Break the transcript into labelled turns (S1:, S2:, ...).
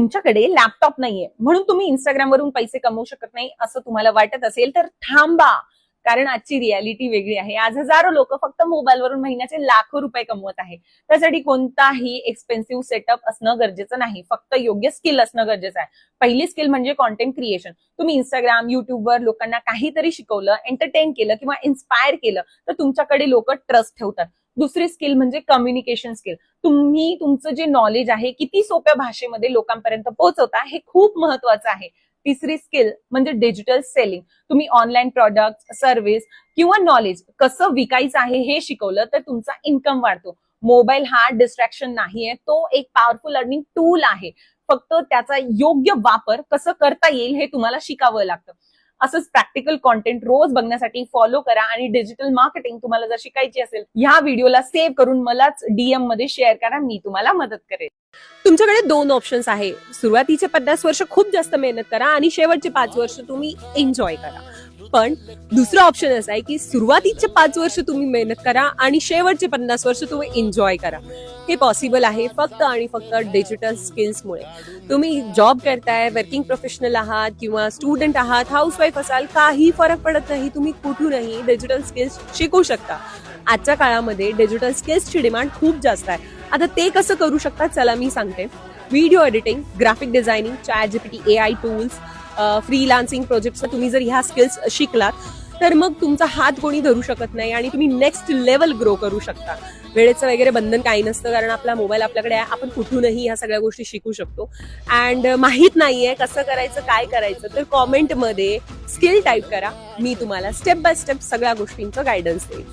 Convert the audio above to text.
S1: तुमच्याकडे लॅपटॉप नाहीये म्हणून तुम्ही इंस्टाग्राम वरून पैसे कमवू शकत नाही असं तुम्हाला वाटत असेल तर थांबा, कारण आजची रियालिटी वेगळी आहे. आज हजारो लोक फक्त मोबाईलवरून महिन्याचे लाखो रुपये कमवत आहे. त्यासाठी कोणताही एक्सपेन्सिव्ह सेटअप असणं गरजेचं नाही, फक्त योग्य स्किल असणं गरजेचं आहे. पहिली स्किल म्हणजे कॉन्टेंट क्रिएशन. तुम्ही इंस्टाग्राम, युट्यूबवर लोकांना काहीतरी शिकवलं, एंटरटेन केलं किंवा इन्स्पायर केलं तर तुमच्याकडे लोक ट्रस्ट ठेवतात. दुसरी स्किल म्हणजे कम्युनिकेशन स्किल. तुम्ही तुमचं जे नॉलेज आहे किती सोप्या भाषेमध्ये लोकांपर्यंत पोहोचवता हे खूप महत्वाचं आहे. तिसरी स्किल म्हणजे डिजिटल सेलिंग. तुम्ही ऑनलाईन प्रॉडक्ट, सर्व्हिस किंवा नॉलेज कसं विकायचं आहे हे शिकवलं तर तुमचा इन्कम वाढतो. मोबाईल हा डिस्ट्रॅक्शन नाहीये, तो एक पॉवरफुल अर्निंग टूल आहे. फक्त त्याचा योग्य वापर कसं करता येईल हे तुम्हाला शिकावं लागतं. असंच प्रॅक्टिकल कॉन्टेंट रोज बघण्यासाठी फॉलो करा आणि डिजिटल मार्केटिंग तुम्हाला जर शिकायची असेल ह्या व्हिडिओला सेव्ह करून मलाच डीएम मध्ये शेअर करा, मी तुम्हाला मदत करेन.
S2: तुमच्याकडे 2 ऑप्शन्स आहे. सुरुवातीचे 50 वर्ष खूप जास्त मेहनत करा आणि शेवटचे 5 वर्ष तुम्ही एन्जॉय करा. पण दुसरा ऑप्शन असा आहे की सुरुवातीचे 5 वर्ष तुम्ही मेहनत करा आणि शेवटचे 50 वर्ष तुम्ही एन्जॉय करा. हे पॉसिबल आहे फक्त आणि फक्त डिजिटल स्किल्समुळे. तुम्ही जॉब करताय, वर्किंग प्रोफेशनल आहात किंवा स्टुडंट आहात, हाऊसवाईफ असाल, काही फरक पडत नाही. तुम्ही कुठूनही डिजिटल स्किल्स शिकू शकता. आजच्या काळामध्ये डिजिटल स्किल्सची डिमांड खूप जास्त आहे. आता ते कसं करू शकता चला मी सांगते. Video editing, graphic designing, ChatGPT, AI tools, freelancing projects तुम्ही जर ह्या स्किल्स शिकलात तर मग तुमचा हात कोणी धरू शकत नाही आणि तुम्ही नेक्स्ट लेवल ग्रो करू शकता. वेळेचं वगैरे बंधन काही नसतं, कारण आपला मोबाईल आपल्याकडे आहे. आपण कुठूनही ह्या सगळ्या गोष्टी शिकू शकतो. अँड माहित नाहीये कसं करायचं, काय करायचं, तर कॉमेंटमध्ये स्किल टाईप करा. मी तुम्हाला स्टेप बाय स्टेप सगळ्या गोष्टींचं गायडन्स देईन.